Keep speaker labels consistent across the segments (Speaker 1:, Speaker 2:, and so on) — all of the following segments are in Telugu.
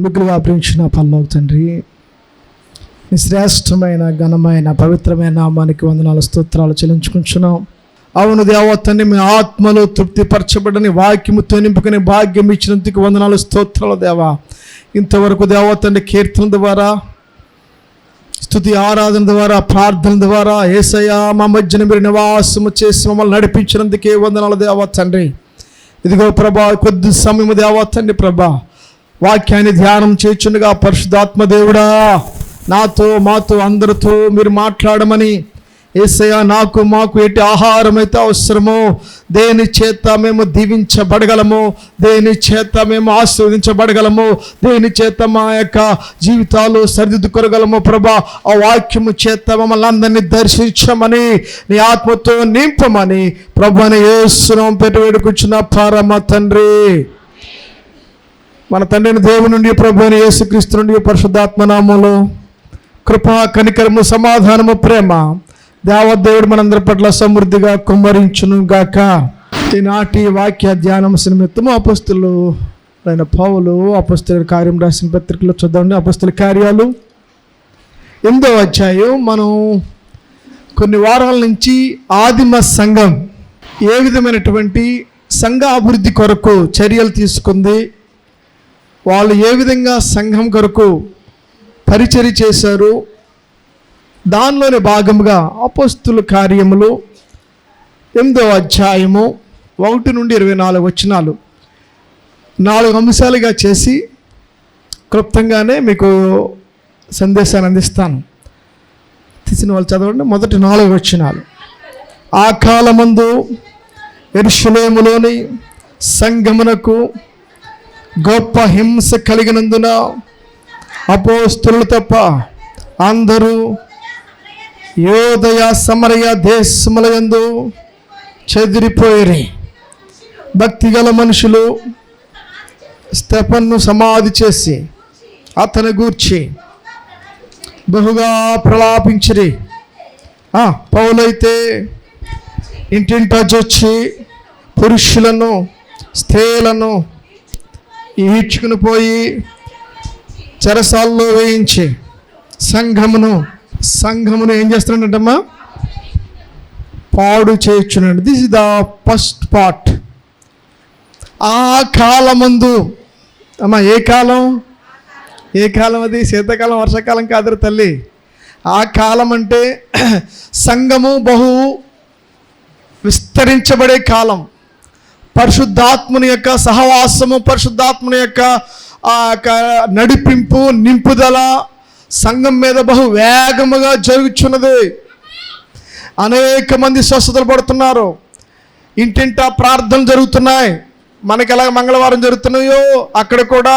Speaker 1: మిగులు వ్యాపించిన పరలోక తండ్రి, నీ శ్రేష్టమైన ఘనమైన పవిత్రమైన నామానికి వందనాలు స్తోత్రాలు చెల్లించుకుంటున్నాం. అవును దేవా తండ్రి, మీ ఆత్మలో తృప్తిపరచబడని వాక్యముతో నింపుకునే భాగ్యం ఇచ్చినందుకు వందనాలు స్తోత్రాలు దేవా. ఇంతవరకు దేవా తండ్రి కీర్తన ద్వారా, స్తుతి ఆరాధన ద్వారా, ప్రార్థన ద్వారా యేసయ్యా మా మధ్యన మీరు నివాసము చేసి మమ్మల్ని నడిపించినందుకే వందనాలు దేవా తండ్రి. ఇదిగో ప్రభా, కొద్ది సమయం దేవా తండ్రి ప్రభా, వాక్యాన్ని ధ్యానం చేయుచుండగా పరిశుద్ధాత్మ దేవుడా నాతో మాతో అందరితో మీరు మాట్లాడమని, యేసయ్యా నాకు మాకు ఎట్టి ఆహారం అయితే అవసరమో, దేని చేత మేము దీవించబడగలము, దేని చేత మేము ఆశీర్వదించబడగలము, దేని చేత మా యొక్క జీవితాలు సరిదిద్దుకోగలము ప్రభా, ఆ వాక్యము చేత మమ్మల్ని అందరినీ దర్శించమని, నీ ఆత్మతో నింపమని ప్రభువుని యేసు నామమున పెట్టి వేడుకొచ్చున్న పరమ తండ్రి. మన తండ్రిని దేవుని నుండి, ప్రభువుని యేసుక్రీస్తు నుండి, పరిశుద్ధాత్మ నామములో కృప, కనికరము, సమాధానము, ప్రేమ దేవదేవుడు మనందరి పట్ల సమృద్ధిగా కుమ్మరించును గాక. ఈనాటి వాక్య ధ్యానం నిమిత్తము అపొస్తలులు అయిన పౌలు అపొస్తలుల కార్యం రాసిన పత్రికలో చూద్దామండి. అపొస్తలుల కార్యాలు 8వ అధ్యాయం. మనం కొన్ని వారాల నుంచి ఆదిమ సంఘం ఏ విధమైనటువంటి సంఘ అభివృద్ధి కొరకు చర్యలు తీసుకుంది, వాళ్ళు ఏ విధంగా సంఘం కొరకు పరిచర్య చేశారు, దానిలోని భాగంగా అపొస్తలుల కార్యములు 8వ అధ్యాయము 1 నుండి 24 వచనాలు 4 అంశాలుగా చేసి క్లుప్తంగానే మీకు సందేశాన్ని అందిస్తాను. తీసిన వాళ్ళు చదవండి. మొదటి 4 వచనాలు. ఆ కాలమందు యెరూషలేములోని సంఘమునకు గొప్ప హింస కలిగినందున అపోస్తలులు తప్ప అందరూ యోదయ సమరయ దేశములయందు చెదిరిపోయిరి. భక్తిగల మనుషులు స్తెఫనును సమాధి చేసి అతని గూర్చి బహుగా ప్రలాపించిరి. పౌలైతే ఇంటింటా చొచ్చి పురుషులను స్త్రీలను ఈడ్చుకుని పోయి చెరసాల్లో వేయించి సంఘమును ఏం చేస్తున్నాడంటమ్మా? పాడు చేయుచున్నాడు. This is the first part. ఆ కాలమందు అమ్మా, ఏ కాలం అది? శీతాకాలం, వర్షాకాలం కాదురు తల్లి. ఆ కాలం అంటే సంఘము బహు విస్తరించబడే కాలం. పరిశుద్ధాత్ముని యొక్క సహవాసము, పరిశుద్ధాత్ముని యొక్క నడిపింపు, నింపుదల సంఘం మీద బహు వేగముగా జరుగుచున్నది. అనేక మంది స్వస్థతలు పడుతున్నారు. ఇంటింటా ప్రార్థనలు జరుగుతున్నాయి. మనకి ఎలా మంగళవారం జరుగుతున్నాయో అక్కడ కూడా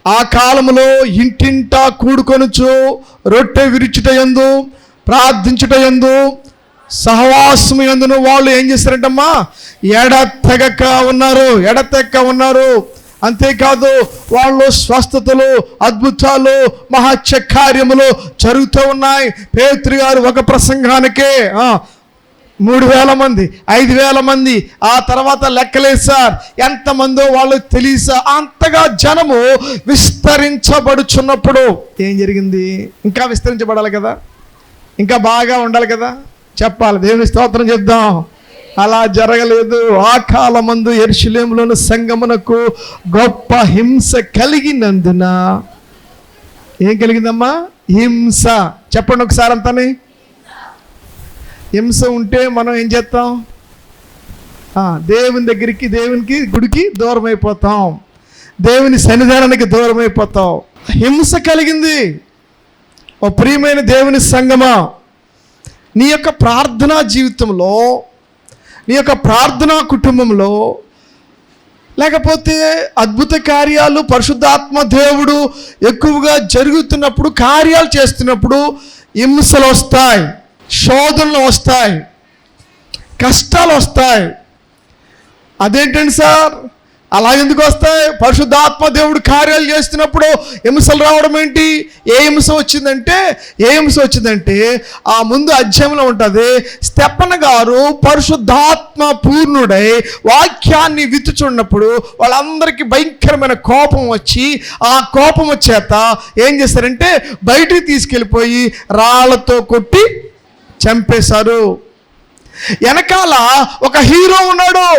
Speaker 1: ఆ కాలంలో ఇంటింటా కూడుకొనుచు రొట్టె విరుచుట యందు, ప్రార్థించుట యందు, సహవాసము యందును వాళ్ళు ఏం చేశారంటమ్మా? ఎడతెగక ఉన్నారు. అంతేకాదు, వాళ్ళు స్వస్థతలు, అద్భుతాలు, మహత్కార్యములు జరుగుతూ ఉన్నాయి. పేతురు గారు ఒక ప్రసంగానికే 3,000 మంది, 5,000 మంది, ఆ తర్వాత లెక్కలేసారు ఎంతమందో వాళ్ళు తెలియసా. అంతగా జనము విస్తరించబడుచున్నప్పుడు ఏం జరిగింది? ఇంకా విస్తరించబడాలి కదా, ఇంకా బాగా ఉండాలి కదా, చెప్పాలి. దేవుని స్తోత్రం చెప్దాం. అలా జరగలేదు. ఆ కాలమందు యెరూషలేములోని సంఘమునకు గొప్ప హింస కలిగినందున, ఏం కలిగిందమ్మా? హింస. చెప్పండి ఒకసారి అంతానే. హింస ఉంటే మనం ఏం చేస్తాం? దేవుని దగ్గరికి, దేవునికి గుడికి దూరం అయిపోతాం, దేవుని సన్నిధానానికి దూరం అయిపోతాం. హింస కలిగింది. ఓ ప్రియమైన దేవుని సంఘమా, నీ యొక్క ప్రార్థనా జీవితంలో, నీ యొక్క ప్రార్థనా కుటుంబంలో, లేకపోతే అద్భుత కార్యాలు పరిశుద్ధాత్మ దేవుడు ఎక్కువగా జరుగుతున్నప్పుడు, కార్యాలు చేస్తున్నప్పుడు హింసలు వస్తాయి, శోధనలు వస్తాయి, కష్టాలు వస్తాయి. అదేంటండి సార్? అలా ఎందుకు వస్తాయి? పరిశుద్ధాత్మ దేవుడు కార్యాలు చేస్తున్నప్పుడు హింసలు రావడం ఏంటి? ఏ హింస వచ్చిందంటే ఆ ముందు అధ్యాయంలో ఉంటుంది. స్టెఫెను గారు పరిశుద్ధాత్మ పూర్ణుడై వాక్యాన్ని విత్తుచున్నప్పుడు వాళ్ళందరికీ భయంకరమైన కోపం వచ్చి ఆ కోపం చేత ఏం చేశారంటే బయటికి తీసుకెళ్ళిపోయి రాళ్లతో కొట్టి చంపేశారు. వెనకాల ఒక హీరో ఉన్నాడు.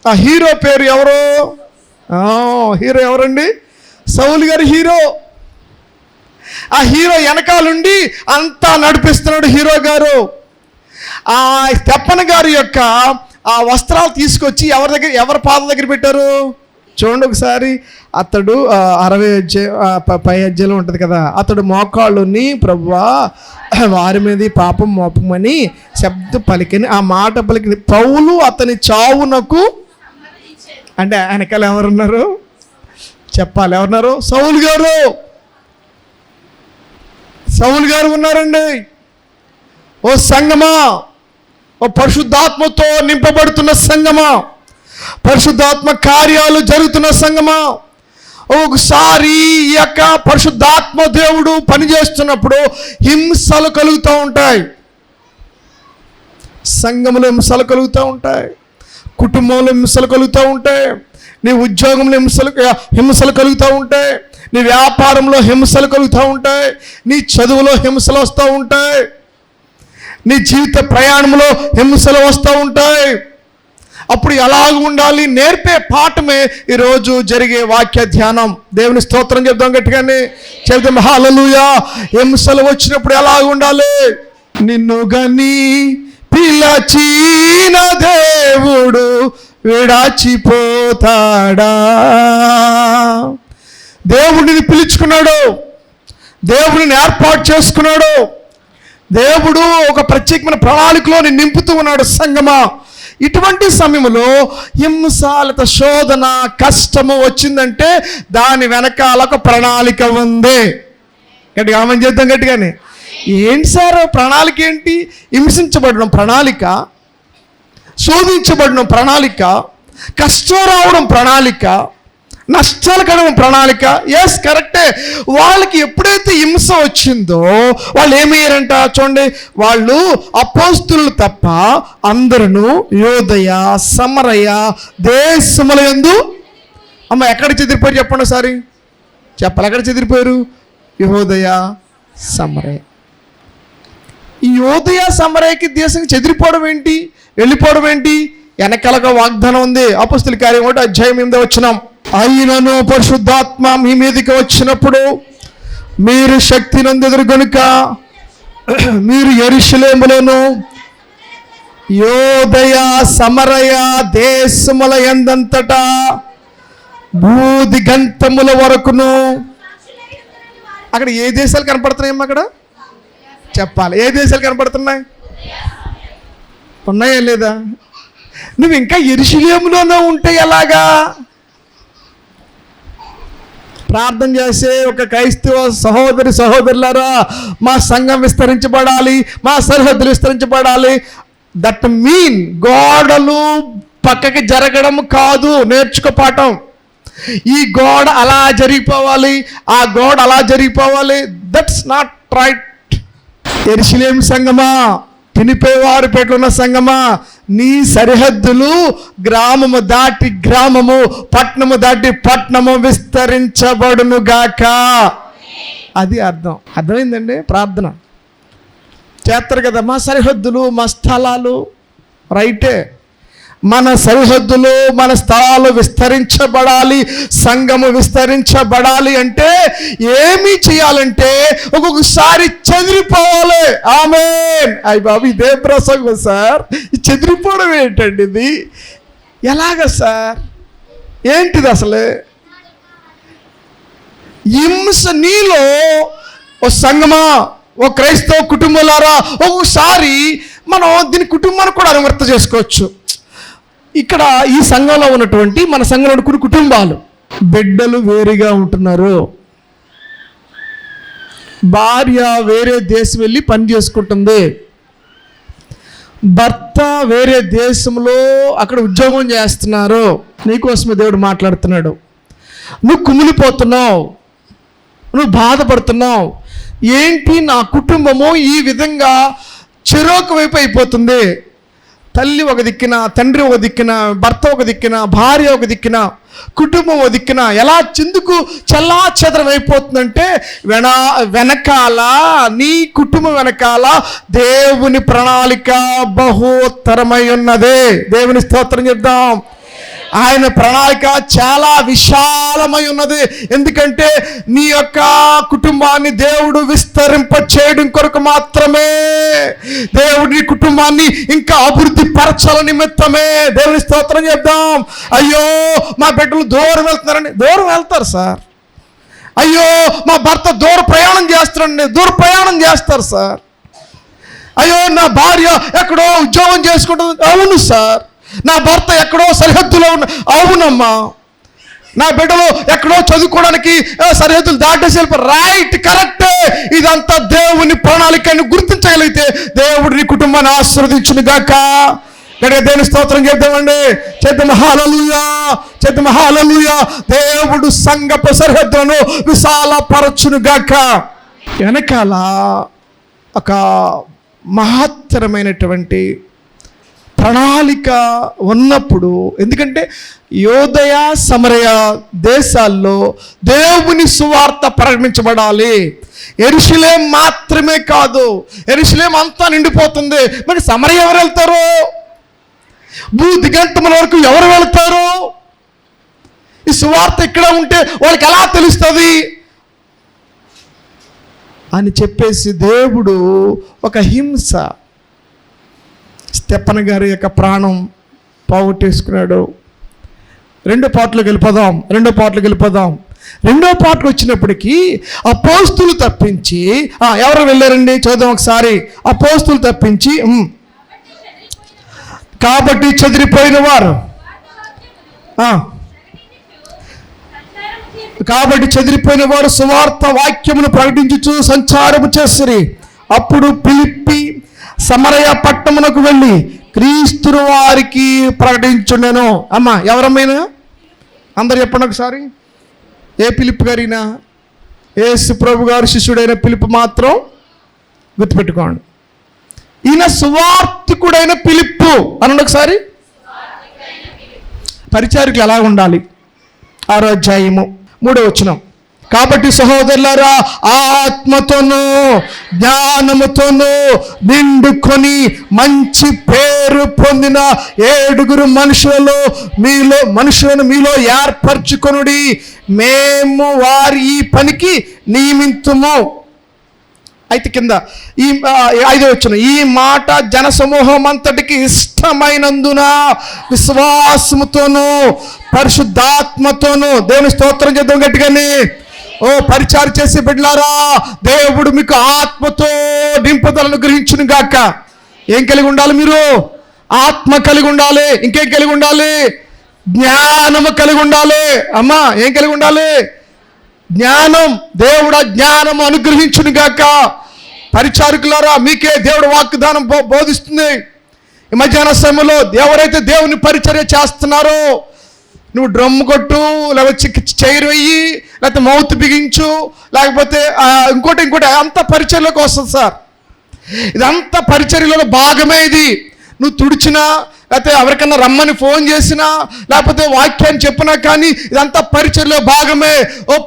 Speaker 1: ఆ హీరో పేరు ఎవరు? హీరో ఎవరండి? సౌలు గారి హీరో. ఆ హీరో వెనకాలండి అంతా నడిపిస్తున్నాడు హీరో గారు. ఆ స్టెఫెను గారి యొక్క ఆ వస్త్రాలు తీసుకొచ్చి ఎవరి పాద దగ్గర పెట్టారు చూడండి ఒకసారి. అతడు 60 అధ్యాయంలో ఉంటుంది కదా. అతడు మోకాళ్ళుని ప్రభువా వారి మీద పాపం మోపమని శబ్ద పలికిని, ఆ మాట పలికిని. పౌలు అతని చావునకు అంటే వెనకాల ఎవరున్నారు చెప్పాలి? ఎవరున్నారు? సౌలు గారు ఉన్నారండి. ఓ సంగమా, ఓ పరిశుద్ధాత్మతో నింపబడుతున్న సంగమా, పరిశుద్ధాత్మ కార్యాలు జరుగుతున్న సంగమా, ఒకసారి ఈ యొక్క పరిశుద్ధాత్మ దేవుడు పనిచేస్తున్నప్పుడు హింసలు కలుగుతూ ఉంటాయి. సంఘంలో హింసలు కలుగుతూ ఉంటాయి, కుటుంబంలో హింసలు కలుగుతూ ఉంటాయి, నీ ఉద్యోగంలో హింసలు కలుగుతూ ఉంటాయి, నీ వ్యాపారంలో హింసలు కలుగుతూ ఉంటాయి, నీ చదువులో హింసలు వస్తూ ఉంటాయి, నీ జీవిత ప్రయాణంలో హింసలు వస్తూ ఉంటాయి. అప్పుడు ఎలాగ ఉండాలి నేర్పే పాఠమే ఈరోజు జరిగే వాక్య ధ్యానం. దేవుని స్తోత్రం చెప్తాం, గట్టిగానే చెప్తాం హల్లెలూయా. హింసలు వచ్చినప్పుడు ఎలాగ ఉండాలి? నిన్ను గని పిలచిన దేవుడు విడాచిపోతాడా? దేవుడిని పిలుచుకున్నాడు, దేవుడిని ఏర్పాటు చేసుకున్నాడు, దేవుడు ఒక ప్రత్యేకమైన ప్రణాళికలో నింపుతూ ఉన్నాడు. సంగమా, ఇటువంటి సమయంలో హింసాలత శోధన కష్టము వచ్చిందంటే దాని వెనకాల ఒక ప్రణాళిక ఉంది. గట్టిగా ఆమెను చేద్దాం గట్టిగానే. ఏంటి సార్ ప్రణాళిక ఏంటి? హింసించబడడం ప్రణాళిక, శోధించబడడం ప్రణాళిక, కష్టం రావడం ప్రణాళిక, నష్టాలు కలగడం ప్రణాళిక. ఎస్ కరెక్టే. వాళ్ళకి ఎప్పుడైతే హింస వచ్చిందో వాళ్ళు ఏమయ్యారంట చూడండి. వాళ్ళు అపోస్తులు తప్ప అందరూ యోదయ సమరయ దేశముల యందు ఎక్కడ చెదిరిపోయారు చెప్పండి ఒకసారి చెప్పాలి. ఎక్కడ చెదిరిపోయారు? యోదయ సమరయ. ఈ యోదయ సమరయకి దేశం చెదిరిపోవడం ఏంటి, వెళ్ళిపోవడం ఏంటి? వెనకాలగా వాగ్దానం ఉంది. అపోస్తుల కార్యం 1 అధ్యాయం 8 వచనం. అయినను పరిశుద్ధాత్మ మీ మీదకి వచ్చినప్పుడు మీరు శక్తి నందెదరు గనుక మీరు యెరూషలేములోను యోదయ సమరయ దేశముల యందంతటా భూదిగంతముల వరకును. అక్కడ ఏ దేశాలు కనపడుతున్నాయమ్మా? అక్కడ చెప్పాలి. ఏ దేశాలు కనపడుతున్నాయి? ఉన్నాయా లేదా? నువ్వు ఇంకా యెరూషలేములోనే ఉంటే ఎలాగా? ప్రార్థన చేసే ఒక క్రైస్తవ సహోదరులారా, మా సంఘం విస్తరించబడాలి, మా సరిహద్దులు విస్తరించబడాలి. దట్ మీన్ గోడలు పక్కకి జరగడం కాదు. నేర్చుకో పాఠం. ఈ గోడ అలా జరిగిపోవాలి, ఆ గోడ అలా జరిగిపోవాలి. That's not right. యెరూషలేము సంఘమా, పినిపేవారు పెట్టున్న సంఘమా, నీ సరిహద్దులు గ్రామము దాటి గ్రామము, పట్టణము దాటి పట్టణము విస్తరించబడును గాక. అది అర్థమైందండి. ప్రార్థన చేస్తారు కదా, మా సరిహద్దులు మా స్థలాలు. రైటే, మన సరిహద్దులు మన స్థలాలు విస్తరించబడాలి, సంఘము విస్తరించబడాలి అంటే ఏమి చేయాలంటే ఒక్కొక్కసారి చెదిరిపోవాలి. ఆమేన్. అయ్య బాబు, ఇదే ప్రసంగం సార్. చెదిరిపోవడం ఏంటండి ఇది? ఎలాగ సార్? ఏంటిది అసలు? హింస నీలో ఓ సంఘమా, ఓ క్రైస్తవ కుటుంబాలారా, ఒక్కొక్కసారి మనం దీని కుటుంబాన్ని కూడా అనువర్త చేసుకోవచ్చు. ఇక్కడ ఈ సంఘంలో ఉన్నటువంటి మన సంఘంలో కొన్ని కుటుంబాలు, బిడ్డలు వేరుగా ఉంటున్నారు, భార్య వేరే దేశం వెళ్ళి పని చేసుకుంటుంది, భర్త వేరే దేశంలో అక్కడ ఉద్యోగం చేస్తున్నారు, నీకోసమే దేవుడు మాట్లాడుతున్నాడు. నువ్వు కుమిలిపోతున్నావు, నువ్వు బాధపడుతున్నావు. ఏంటి నా కుటుంబము ఈ విధంగా చెరోక వైపు అయిపోతుంది. తల్లి ఒక దిక్కున, తండ్రి ఒక దిక్కున, భర్త ఒక దిక్కున, భార్య ఒక దిక్కున, కుటుంబం ఒక దిక్కున ఎలా చిందుకు చల్లా చెదరం అయిపోతుందంటే వెనకాల నీ కుటుంబం వెనకాల దేవుని ప్రణాళిక బహుత్తరమై ఉన్నదే. దేవుని స్తోత్రం చేద్దాం. ఆయన ప్రణాళిక చాలా విశాలమై ఉన్నది. ఎందుకంటే నీ యొక్క కుటుంబాన్ని దేవుడు విస్తరింప చేయడం కొరకు మాత్రమే. దేవుడు నీ కుటుంబాన్ని ఇంకా అభివృద్ధి పరచాల నిమిత్తమే. దేవుని స్తోత్రం చేద్దాం. అయ్యో మా బిడ్డలు దూరం వెళ్తున్నారండి, దూరం వెళ్తారు సార్. అయ్యో మా భర్త దూర ప్రయాణం చేస్తారండి, దూర ప్రయాణం చేస్తారు సార్. అయ్యో నా భార్య ఎక్కడో ఉద్యోగం చేసుకుంటుంది, అవును సార్. నా భర్త ఎక్కడో సరిహద్దులో ఉన్న, అవునమ్మా. నా బిడ్డలు ఎక్కడో చదువుకోవడానికి సరిహద్దులు దాటేసి వెళ్ళిపోయి, రైట్, కరెక్టే. ఇదంతా దేవుని ప్రణాళికను గుర్తించగలిగితే దేవుడు నీ కుటుంబాన్ని ఆశీర్వదించును గాక. దేవుని స్తోత్రం చేద్దామండి. చేద్దాం హల్లెలూయా, చేద్దాం హల్లెలూయా. దేవుడు సంఘపు సరిహద్దులను విశాలపరచును గాక. వెనకాల ఒక మహత్తరమైనటువంటి ప్రణాళిక ఉన్నప్పుడు, ఎందుకంటే యోదయ సమరయ దేశాల్లో దేవుని సువార్త ప్రకటించబడాలి. యెరూషలేం మాత్రమే కాదు, యెరూషలేం అంతా నిండిపోతుంది. మరి సమరయ ఎవరు వెళ్తారు? భూ దిగంతముల వరకు ఎవరు వెళ్తారు? ఈ సువార్త ఇక్కడ ఉంటే వాళ్ళకి ఎలా తెలుస్తుంది అని చెప్పేసి దేవుడు ఒక హింస, స్టెఫను గారి యొక్క ప్రాణం పోగొట్టేసుకున్నాడు. రెండో పాటలోకి వెళ్ళిపోదాం. రెండో పాటకు వచ్చినప్పటికీ అపోస్తులు తప్పించి ఎవరు వెళ్ళారండి? చూద్దాం ఒకసారి. అపోస్తులు తప్పించి కాబట్టి చెదిరిపోయిన వారు సువార్త వాక్యమును ప్రకటించుచు సంచారము చేసిరి. అప్పుడు ఫిలిప్పి సమరయ పట్టణమునకు వెళ్ళి క్రీస్తును వారికి ప్రకటించుండెను. అమ్మా ఎవరమైనా అందరు చెప్పండి ఒకసారి. ఏ ఫిలిప్ గారినా? యేసు ప్రభు గారు శిష్యుడైన ఫిలిప్ మాత్రం గుర్తుపెట్టుకోండి. ఈయన సువార్తికుడైన ఫిలిప్పు అనండి ఒకసారి. పరిచారికులు ఎలా ఉండాలి? 6వ అధ్యాయము 3వ వచనం. కాబట్టి సహోదరులారా, ఆత్మతోనూ జ్ఞానముతోనూ నిండుకొని మంచి పేరు పొందిన 7 మనుషులను మీలో ఏర్పరచుకొనుడి. మేము వారి ఈ పనికి నియమింతుము. అయితే కింద ఈ 5వ వచనం, ఈ మాట జనసమూహం అంతటికి ఇష్టమైనందున విశ్వాసముతోనూ పరిశుద్ధాత్మతోనూ, దేవుని స్తోత్రం చేద్దాం గట్టిగానే. పరిచారం చేసే బిడ్డలారా, దేవుడు మీకు ఆత్మతో నింపుదలను గ్రహించును గాక. ఏం కలిగి ఉండాలి మీరు? ఆత్మ కలిగి ఉండాలి. ఇంకేం కలిగి ఉండాలి? జ్ఞానము కలిగి ఉండాలి. అమ్మా ఏం కలిగి ఉండాలి? జ్ఞానం. దేవుడు ఆ జ్ఞానము అనుగ్రహించును గాక. పరిచారకులారా, మీకే దేవుడు వాగ్దానం బోధిస్తుంది. ఈ మధ్యాహ్న సమయంలో ఎవరైతే దేవుని పరిచర్య చేస్తున్నారో, నువ్వు డ్రమ్ కొట్టు, లేకపోతే చైర్ వెయ్యి, లేకపోతే మౌత్ బిగించు, లేకపోతే ఇంకోటి అంత పరిచర్యలోకి వస్తుంది సార్. ఇదంతా పరిచర్యలో భాగమే. ఇది నువ్వు తుడిచినా, లేకపోతే ఎవరికన్నా రమ్మని ఫోన్ చేసినా, లేకపోతే వాక్యాన్ని చెప్పినా కానీ ఇదంతా పరిచర్యలో భాగమే.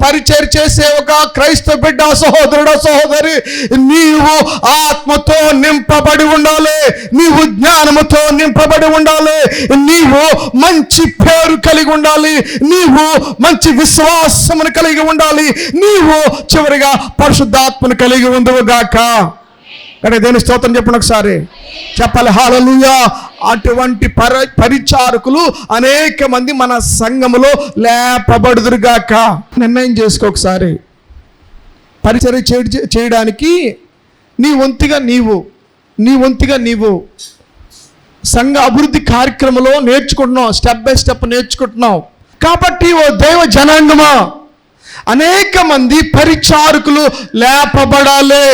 Speaker 1: పరిచర్య చేసే ఒక క్రైస్తవ బిడ్డ, సహోదరుడు, సహోదరి, నీవు ఆత్మతో నింపబడి ఉండాలి, నీవు జ్ఞానముతో నింపబడి ఉండాలి, నీవు మంచి పేరు కలిగి ఉండాలి, నీవు మంచి విశ్వాసమును కలిగి ఉండాలి, నీవు చివరిగా పరిశుద్ధాత్మను కలిగి ఉండుగాక. కానీ దేని స్తోత్రం చెప్పండి ఒకసారి. చెప్పాలి హల్లెలూయా. అటువంటి పరిచారకులు అనేక మంది మన సంఘములో లేపబడుదురుగాక. నిర్ణయం చేసుకో ఒకసారి. పరిచర్య చేయడానికి నీ వంతుగా నీవు సంఘ అభివృద్ధి కార్యక్రమంలో నేర్చుకుంటున్నావు, స్టెప్ బై స్టెప్ నేర్చుకుంటున్నావు. కాబట్టి ఓ దైవ జనాంగమా, అనేక మంది పరిచారకులు లేపబడాలి.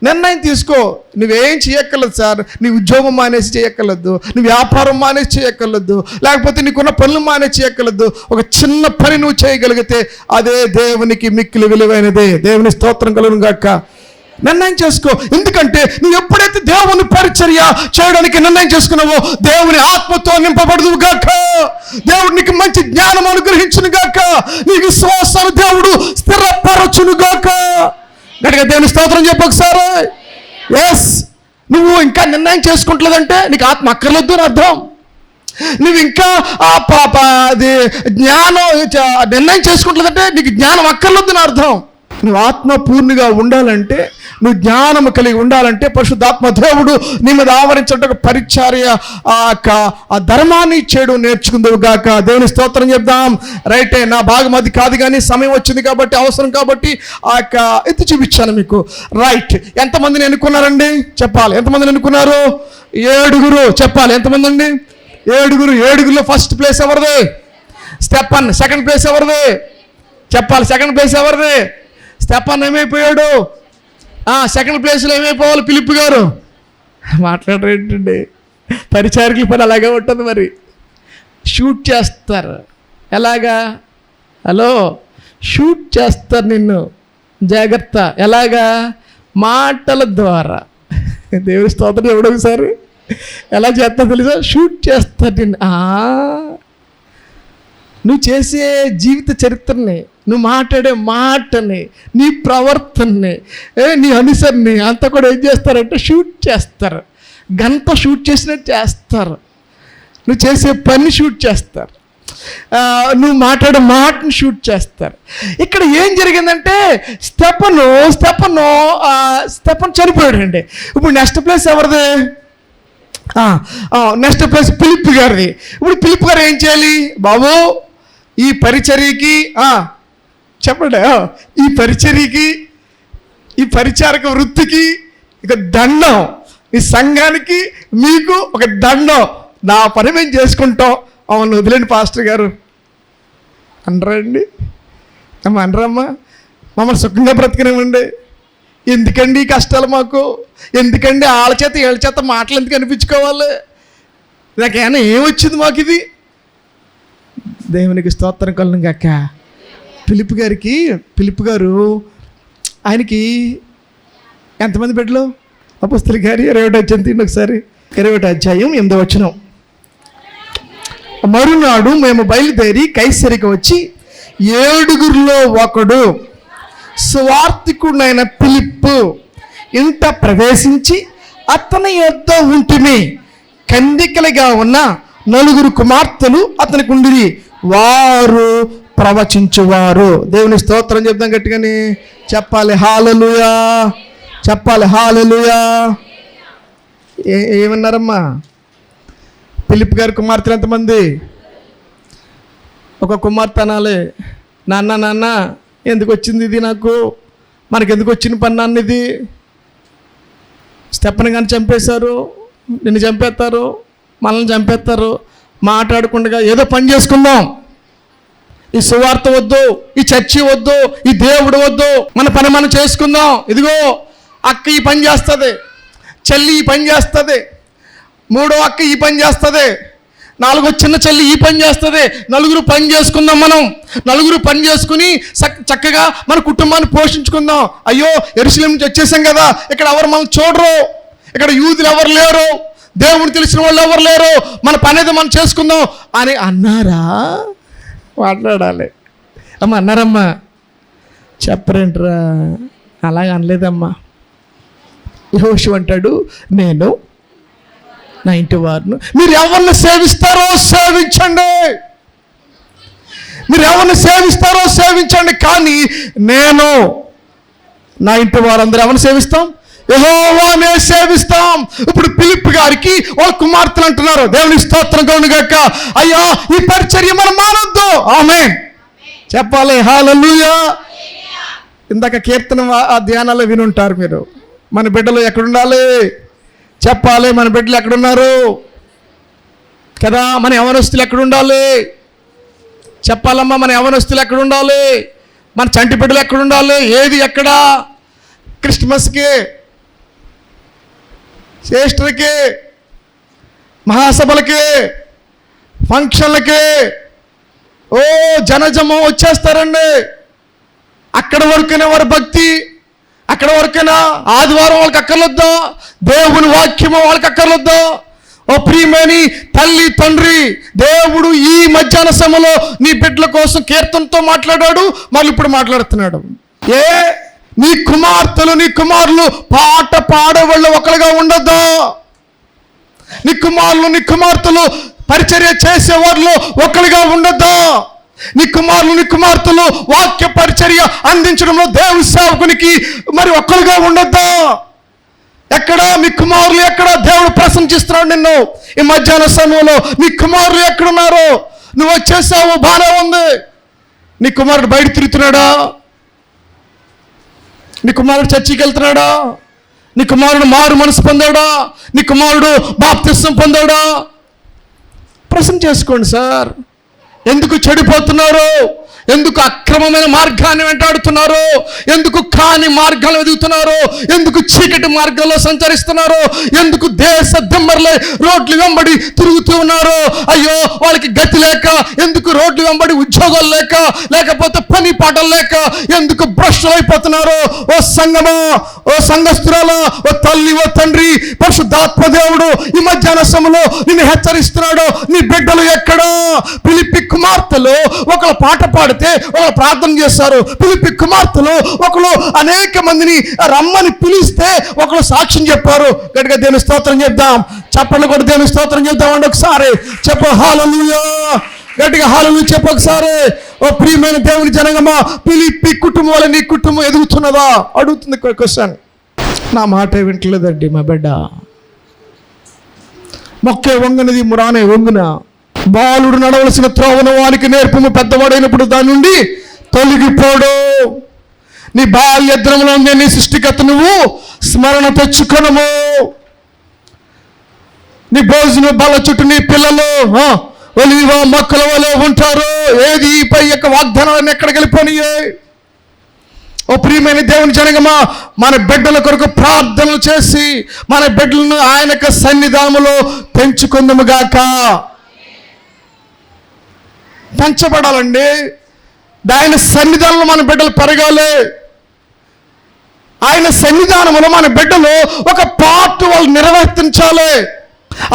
Speaker 1: నిర్ణయం తీసుకో. నువ్వేం చేయక్కర్లేదు సార్, నీ ఉద్యోగం మానేసి చేయక్కర్లేదు, నీ వ్యాపారం మానేసి చేయక్కర్లేదు, లేకపోతే నీకున్న పనులు మానేసి చేయక్కర్లేదు. ఒక చిన్న పని నువ్వు చేయగలిగితే అదే దేవునికి మిక్కిలి విలువైనదే. దేవుని స్తోత్రం కలుగును గాక. నిర్ణయం చేసుకో. ఎందుకంటే నువ్వు ఎప్పుడైతే దేవుని పరిచర్య చేయడానికి నిర్ణయం చేసుకున్నావో దేవుని ఆత్మతో నింపబడదు గాక. దేవుడు నీకు మంచి జ్ఞానం అనుగ్రహించును గాక. నీ విశ్వాసాలు దేవుడు స్థిరపరచును గాక. గట్టిగా దేవుని స్తోత్రం చెప్పు ఒకసారి. ఎస్, నువ్వు ఇంకా నిర్ణయం చేసుకుంటలేదంటే నీకు ఆత్మ అక్కర్లేదు అని అర్థం. నువ్వు ఇంకా అది జ్ఞానం నిర్ణయం చేసుకుంటలేదంటే నీకు జ్ఞానం అక్కర్లేదు అని అర్థం. నువ్వు ఆత్మ పూర్ణిగా ఉండాలంటే, నువ్వు జ్ఞానము కలిగి ఉండాలంటే పరిశుద్ధాత్మ దేవుడు నీ మీద ఆవరించే పరిచర్య ఆ ధర్మాన్ని చేయడం నేర్చుకుందావు గాక. దేవుని స్తోత్రం చెప్దాం. రైటే, నా భాగం అది కాదు, కానీ సమయం వచ్చింది కాబట్టి, అవసరం కాబట్టి ఎత్తి చూపించాను మీకు. రైట్, ఎంతమందిని ఎన్నుకున్నారండి చెప్పాలి. ఎంతమందిని ఎన్నుకున్నారు? 7 చెప్పాలి. ఎంతమంది అండి? 7. 7లో ఫస్ట్ ప్లేస్ ఎవరిది? స్టెఫన్. సెకండ్ ప్లేస్ ఎవరిది చెప్పాలి. సెకండ్ ప్లేస్ ఎవరిది? స్టెఫన్ ఏమైపోయాడు? సెకండ్ ప్లేస్లో ఏమైపోవాలి? ఫిలిప్ గారు. మాట్లాడరేంటండి, పరిచారకుల పని అలాగే ఉంటుంది. మరి షూట్ చేస్తారు. ఎలాగా? హలో, షూట్ చేస్తారు నిన్ను. జాగ్రత్త. ఎలాగా? మాటల ద్వారా. దేవుని స్తోత్రం. ఎవడొకసారి ఎలా చేస్తారు తెలుసా? షూట్ చేస్తారు నిన్ను. నువ్వు చేసే జీవిత చరిత్రని, నువ్వు మాట్లాడే మాటని, నీ ప్రవర్తనని, నీ అనుసరిని అంతా కూడా ఏం చేస్తారంటే షూట్ చేస్తారు. గంట షూట్ చేసినట్టు చేస్తారు. నువ్వు చేసే పని షూట్ చేస్తారు. నువ్వు మాట్లాడే మాటను షూట్ చేస్తారు. ఇక్కడ ఏం జరిగిందంటే స్టెఫన్ చనిపోయాడండి. ఇప్పుడు నెక్స్ట్ ప్లేస్ ఎవరిది? నెక్స్ట్ ప్లేస్ ఫిలిప్ గారిది. ఇప్పుడు ఫిలిప్ గారు ఏం చేయాలి? బాబు, ఈ పరిచర్యకి చెప్పండి, ఈ పరిచర్యకి, ఈ పరిచారక వృత్తికి ఇక దండం, ఈ సంఘానికి మీకు ఒక దండం. నా పని మేము చేసుకుంటాం. అవును, వదిలేండి పాస్టర్ గారు అనరండి. అనరమ్మా, మమ్మల్ని సుఖంగా బ్రతకనివ్వండి. ఎందుకండి ఈ కష్టాలు మాకు? ఎందుకండి వాళ్ళ చేత వీళ్ళ చేత మాటలు ఎందుకు అనిపించుకోవాలి? నాకేమైనా ఏమొచ్చింది మాకు ఇది? దేవునికి స్తోత్రం కలుగును గాక. ఫిలిప్ గారు ఆయనకి ఎంతమంది బిడ్డలు? అపొస్తలుల కార్యం 21 అధ్యాయం తిండి ఒకసారి. 21 అధ్యాయం 8వ వచనం. మరునాడు మేము బయలుదేరి కైసరికి వచ్చి 7 ఒకడు స్వార్థికుడైన ఫిలిప్పు ఇంట ప్రవేశించి అతని యొద్ద ఉంటిమి. కందికలుగా ఉన్న 4 కుమార్తెలు అతనికి ఉండిరి, వారు ప్రవచించువారు. దేవుని స్తోత్రం చెప్దాం గట్టిగాని. చెప్పాలి హల్లెలూయా. చెప్పాలి హల్లెలూయా. ఏమన్నారమ్మా? ఫిలిప్ గారి కుమార్తెలు ఎంతమంది? ఒక కుమార్తె అనాలి, నాన్న ఎందుకు వచ్చింది ఇది నాకు? మనకెందుకు వచ్చిన పని నాన్న ఇది? స్టెఫన్ గారిని చంపేశారు, నిన్ను చంపేస్తారు, మనల్ని చంపేస్తారు. మాట్లాడకుండా ఏదో పని చేసుకుందాం. ఈ సువార్త వద్దు, ఈ చర్చి వద్దు, ఈ దేవుడు వద్దు, మన పని మనం చేసుకుందాం. ఇదిగో అక్క ఈ పని చేస్తుంది, చెల్లి ఈ పని చేస్తుంది, 3వ అక్క ఈ పని చేస్తుంది, 4వ చిన్న చెల్లి ఈ పని చేస్తుంది. 4 పని చేసుకుందాం. మనం 4 పని చేసుకుని చక్కగా మన కుటుంబాన్ని పోషించుకుందాం. అయ్యో, యెరూషలేము నుంచి వచ్చేసాం కదా, ఇక్కడ ఎవరు మనం చూడరు, ఇక్కడ యూదులు ఎవరు లేరు, దేవుని తెలిసిన వాళ్ళు ఎవరు లేరు, మన పని ఏదో మనం చేసుకుందాం అని అన్నారా? మాట్లాడాలి. అమ్మ అన్నారమ్మా? చెప్పరేంట్రా? అలాగ అనలేదమ్మా. యెహోషువ అంటాడు, నేను నా ఇంటి వారిని. మీరు ఎవరిని సేవిస్తారో సేవించండి, మీరు ఎవరిని సేవిస్తారో సేవించండి, కానీ నేను నా ఇంటి వారందరూ ఎవరిని సేవిస్తాం? యెహోవానే సేవిస్తాం. ఇప్పుడు ఫిలిప్ గారికి వాళ్ళ కుమార్తెలు అంటున్నారు, దేవుని స్తోత్రం కలుగును గాక, అయ్యా ఈ పరిచర్య మనం మానొద్దు. ఆమేన్ చెప్పాలి హల్లెలూయా. ఇందాక కీర్తన ఆ ధ్యానాల్లో వినుంటారు మీరు. మన బిడ్డలు ఎక్కడుండాలి చెప్పాలి. మన బిడ్డలు ఎక్కడున్నారు కదా? మన యవనస్తులు ఎక్కడుండాలి చెప్పాలమ్మా. మన యవనస్తులు ఎక్కడుండాలి? మన చంటి బిడ్డలు ఎక్కడుండాలి? ఏది ఎక్కడా? క్రిస్మస్కి శ్రేష్ఠులకి, మహాసభలకి, ఫంక్షన్లకి జనజమ వచ్చేస్తారండి. అక్కడ వరకైనా వారి భక్తి, అక్కడ వరకైనా ఆదివారం వాళ్ళకి అక్కర్లొద్దా, దేవుని వాక్యము వాళ్ళకి అక్కర్లొద్దా? ఓ ప్రియమని తల్లి తండ్రి, దేవుడు ఈ మధ్యాహ్న సమయంలో నీ బిడ్డల కోసం కీర్తనతో మాట్లాడాడు, మళ్ళీ ఇప్పుడు మాట్లాడుతున్నాడు. నీ కుమార్తెలు నీ కుమారులు పాట పాడేవాళ్ళు ఒకరుగా ఉండొద్దా? నీ కుమారులు నీ కుమార్తెలు పరిచర్య చేసేవాళ్ళు ఒకరుగా ఉండొద్దా? నీ కుమారులు నీ కుమార్తెలు వాక్య పరిచర్య అందించడంలో దేవుని సేవకునికి మరి ఒక్కరుగా ఉండొద్దా? ఎక్కడ మీ కుమారులు, ఎక్కడ దేవుడు ప్రశంసిస్తున్నాడు నిన్ను ఈ మధ్యాహ్న సమయంలో? నీ కుమారులు ఎక్కడున్నారు? నువ్వు వచ్చేసావు, బాగానే ఉంది. నీ కుమారుడు బయట తిరుగుతున్నాడా? నీ కుమారుడు చర్చికి వెళ్తున్నాడా? నీ కుమారుడు మారు మనసు పొందాడా? నీ కుమారుడు బాప్తిస్మం పొందాడా? ప్రశ్న చేసుకోండి సార్. ఎందుకు చెడిపోతున్నారు? ఎందుకు అక్రమమైన మార్గాన్ని వెంటాడుతున్నారు? ఎందుకు కాని మార్గాలు వెతుకుతున్నారు? ఎందుకు చీకటి మార్గాల్లో సంచరిస్తున్నారు? ఎందుకు దేశ దిమ్మర్లే రోడ్లు వెంబడి తిరుగుతూ ఉన్నారు? అయ్యో వాళ్ళకి గతి లేక, ఎందుకు రోడ్లు వెంబడి ఉద్యోగాలు లేక, లేకపోతే పని పాటలు లేక ఎందుకు భ్రష్టులు అయిపోతున్నారు? ఓ సంగమా, ఓ సంఘస్థురాలా, ఓ తల్లి, ఓ తండ్రి, పరిశుద్ధాత్మ దేవుడు ఈ మధ్యాహ్న సమయంలో నిన్ను హెచ్చరిస్తున్నాడు. నీ బిడ్డలు ఎక్కడా? ఫిలిప్పీ కుమార్తెలు ఒకళ్ళు పాట పాడితే ఒకళ్ళు ప్రార్థన చేస్తారు. ఫిలిప్పీ కుమార్తెలు ఒకళ్ళు అనేక మందిని రమ్మని పిలిస్తే ఒకళ్ళు సాక్ష్యం చెప్పారు. గట్టిగా దేవుని స్తోత్రం చేద్దాం. చప్పట్లు కూడా దేవుని స్తోత్రం చేద్దామండి. ఒకసారి చెప్ప హల్లెలూయా, గట్టిగా హల్లెలూయా చెప్పు ఒకసారి. ఓ ప్రియమైన దేవుని జనగమా, ఫిలిప్పీ కుటుంబం వల్ల నీ కుటుంబం ఎదుగుతున్నదా? అడుగుతుంది క్వశ్చన్. నా మాట వింటలేదండి మా బిడ్డ. మొక్కే వంగనది మురానే వంగున, బాలుడు నడవలసిన త్రోవను వానికి నేర్పము, పెద్దవాడైనప్పుడు దాని నుండి తొలగిపోడు. నీ బాల్య దినములో నీ సృష్టికర్త నువ్వు స్మరణ తెచ్చుకొనము. నీ భోజనం బల్ల చుట్టూ నీ పిల్లలు ఒలివ మొక్కల వలె ఉంటారు. ఏది పై యొక్క వాగ్దానాలను ఎక్కడికి వెళ్ళిపోయినాయి? ఓ ప్రియమైన దేవుని జనగమా, మన బిడ్డల కొరకు ప్రార్థనలు చేసి మన బిడ్డలను ఆయన యొక్క సన్నిధానములో పెంచుకుందాము గాక. పెంచబడాలండి. ఆయన సన్నిధానంలో మన బిడ్డలు పెరగాలి. ఆయన సన్నిధానంలో మన బిడ్డలు ఒక పార్ట్ వాళ్ళు నిర్వర్తించాలి.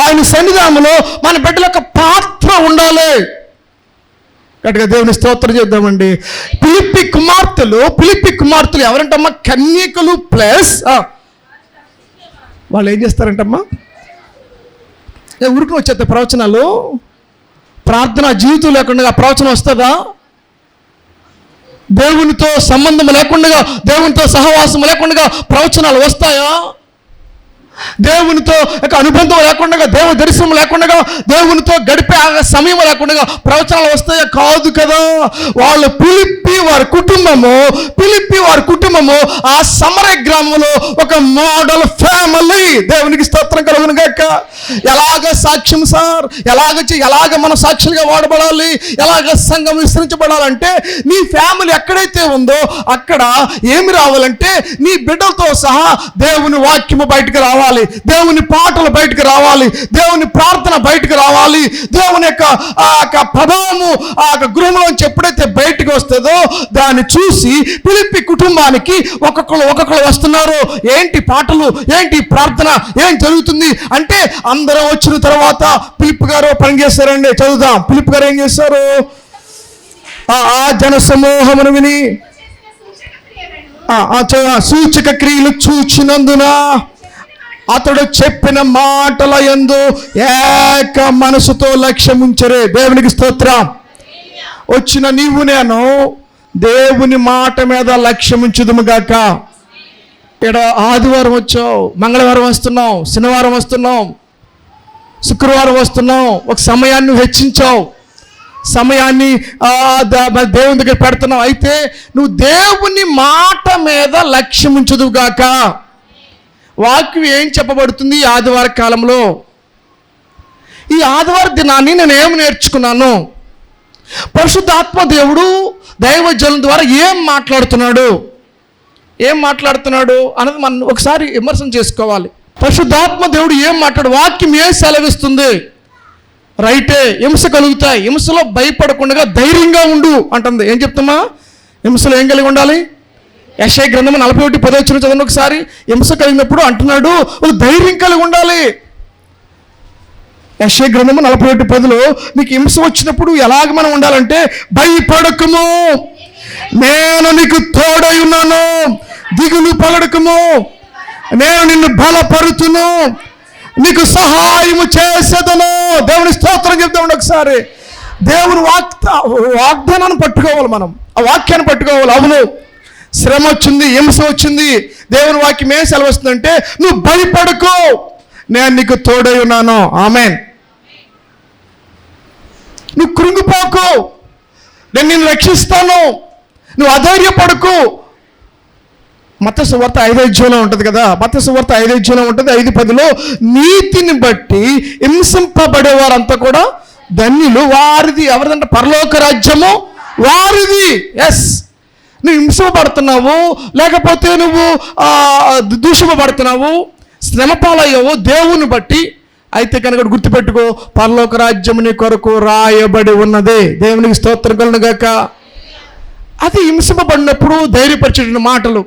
Speaker 1: ఆయన సన్నిధానంలో మన బిడ్డల యొక్క పాత్ర ఉండాలి. గట్టిగా దేవుని స్తోత్రం చేద్దామండి. ఫిలిప్పీ కుమార్తెలు ఎవరంటమ్మా? కన్యకలు ప్లస్ వాళ్ళు ఏం చేస్తారంటమ్మా? ఊరికి వచ్చేస్తాయి ప్రవచనాలు. ప్రార్థన జీవితం లేకుండా ప్రవచనం వస్తుందా? దేవునితో సంబంధం లేకుండా, దేవునితో సహవాసం లేకుండా ప్రవచనాలు వస్తాయా? దేవునితో అనుబంధం లేకుండా, దేవ దర్శనం లేకుండా, దేవునితో గడిపే సమయం లేకుండా ప్రవచనాలు వస్తాయా? కాదు కదా. వాళ్ళు ఫిలిప్పీ వారి కుటుంబము ఆ సమరయ గ్రామంలో ఒక మోడల్ ఫ్యామిలీ. దేవునికి స్తోత్రం కలుగును గాక. ఎలాగ సాక్ష్యం సార్? ఎలాగ మనం సాక్షులుగా వాడబడాలి? ఎలాగ సంఘం విస్తరించబడాలంటే నీ ఫ్యామిలీ ఎక్కడైతే ఉందో అక్కడ ఏమి రావాలంటే నీ బిడ్డలతో సహా దేవుని వాక్యము బయటకు రావాలి, దేవుని పాటలు బయటకు రావాలి, దేవుని ప్రార్థన బయటకు రావాలి. దేవుని యొక్క ప్రభావము ఆ గృహంలోంచి ఎప్పుడైతే బయటకు వస్తుందో దాన్ని చూసి ఫిలిప్పీ కుటుంబానికి ఒక్కొక్కరు వస్తున్నారు. ఏంటి పాటలు, ఏంటి ప్రార్థన, ఏం జరుగుతుంది అంటే అందరూ వచ్చిన తర్వాత ఫిలిప్ గారు పని చేస్తారండి. చదువుదాం. ఫిలిప్ గారు ఏం చేస్తారు? ఆ జన సమూహమును విని సూచక క్రియలు చూచినందున అతడు చెప్పిన మాటల యందు ఏక మనసుతో లక్ష్యముంచరే. దేవునికి స్తోత్రం. వచ్చిన నీవు నేను దేవుని మాట మీద లక్ష్యముంచుదుము గాక. ఇక్కడ ఆదివారం వచ్చావు, మంగళవారం వస్తున్నావు, శనివారం వస్తున్నావు, శుక్రవారం వస్తున్నావు, ఒక సమయాన్ని హెచ్చించావు, సమయాన్ని దేవుని దగ్గర పెడుతున్నావు. అయితే నువ్వు దేవుని మాట మీద లక్ష్యముంచుదువు గాక. వాక్యం ఏం చెప్పబడుతుంది ఈ ఆదివార కాలంలో? ఈ ఆదివార దినాన్ని నేను ఏమి నేర్చుకున్నాను? పరిశుద్ధాత్మ దేవుడు దైవజనుల ద్వారా ఏం మాట్లాడుతున్నాడు అన్నది మనం ఒకసారి విమర్శన చేసుకోవాలి. పరిశుద్ధాత్మ దేవుడు ఏం మాట్లాడు, వాక్యం ఏం సెలవిస్తుంది? రైటే, హింస కలుగుతాయి, హింసలో భయపడకుండా ధైర్యంగా ఉండు అంటుంది. ఏం చెప్తున్నా? హింసలో ఏం కలిగి ఉండాలి? యెషయా గ్రంథము 41:10 చదవండి ఒకసారి. హింస కలిగినప్పుడు అంటున్నాడు ఒక ధైర్యం కలిగి ఉండాలి. యెషయా గ్రంథము 41:10 నీకు హింస వచ్చినప్పుడు ఎలాగ మనం ఉండాలంటే, భయపడకము, నేను నీకు తోడై ఉన్నాను, దిగులు పడకము, నేను నిన్ను బలపరుతును, నీకు సహాయము చేసేదను. దేవుని స్తోత్రం చెప్తామండి ఒకసారి. దేవుని వాగ్దానాన్ని పట్టుకోవాలి, మనం ఆ వాక్యాన్ని పట్టుకోవాలి. అవును, శ్రమ వచ్చింది, హింస వచ్చింది, దేవుని వాక్యం ఏం సెలవుస్తుందంటే, నువ్వు భయపడకు, నేను నీకు తోడై ఉన్నాను. ఆమేన్. నువ్వు కృంగిపోకు, నేను నిన్ను రక్షిస్తాను, నువ్వు అధైర్యపడకు. మత్తయి సువార్త 5:5 ఉంటుంది కదా, మత్తయి సువార్త 5:5 ఉంటుంది. 5:10 నీతిని బట్టి హింసింపబడేవారంతా కూడా ధన్యులు, వారిది ఎవరిదంటే పరలోక రాజ్యము వారిది. ఎస్, నువ్వు హింసింపబడుతున్నావు, లేకపోతే నువ్వు దూషింపబడుతున్నావు, శ్రమ పాలయ్యావు దేవుని బట్టి, అయితే కనుక గుర్తుపెట్టుకో, పరలోక రాజ్యము నీ కొరకు రాయబడి ఉన్నదే. దేవునికి స్తోత్రం కలుగును గాక. అది హింసింపబడినప్పుడు ధైర్యపరిచిన మాటలు.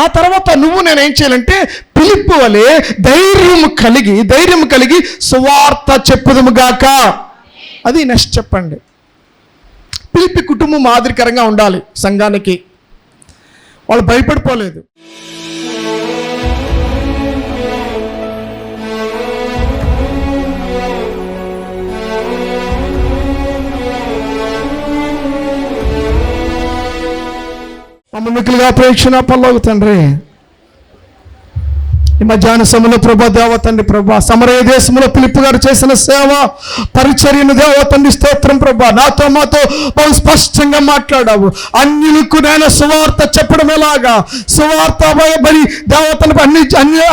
Speaker 1: ఆ తర్వాత నువ్వు నేనేం చేయాలంటే, పిలుపు వలె ధైర్యం కలిగి సువార్త చెప్పుదుము గాక. అది నెక్స్ట్ చెప్పండి. పిలిపి కుటుంబం మాదిరికరంగా ఉండాలి సంఘానికి. వాళ్ళు భయపడిపోలేదు. మిక్కులుగా ప్రేక్షణ పల్లవు తండ్రి, ఈ మధ్యాహ్న సమయంలో ప్రభా దేవ తండ్రి, ప్రభా సమరయ దేశంలో పిలుపు గారు చేసిన సేవ పరిచర్యను దేవ తండ్రి స్తోత్రం. ప్రభా నాతో మాతో బహు స్పష్టంగా మాట్లాడావు. అన్యులకు నేను సువార్త చెప్పడం ఎలాగా, సువార్త మరి దేవతలకు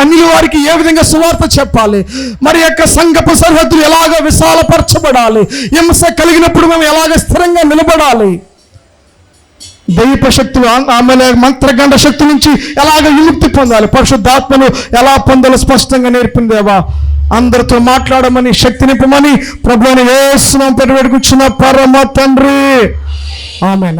Speaker 1: అన్ని వారికి ఏ విధంగా సువార్త చెప్పాలి, మరి యొక్క సంఘపు సరిహద్దులు ఎలాగ విశాలపరచబడాలి, హింస కలిగినప్పుడు మేము ఎలాగ స్థిరంగా నిలబడాలి, దైవ శక్తులు ఆమె మంత్రగండ శక్తి నుంచి ఎలాగ విముక్తి పొందాలి, పరిశుద్ధాత్మను ఎలా పొందాలో స్పష్టంగా నేర్పిందేవా. అందరితో మాట్లాడమని, శక్తి నింపమని ప్రభువుని యేసు నామమున పెట్టుకున్న పరమ తండ్రి. ఆమేన్.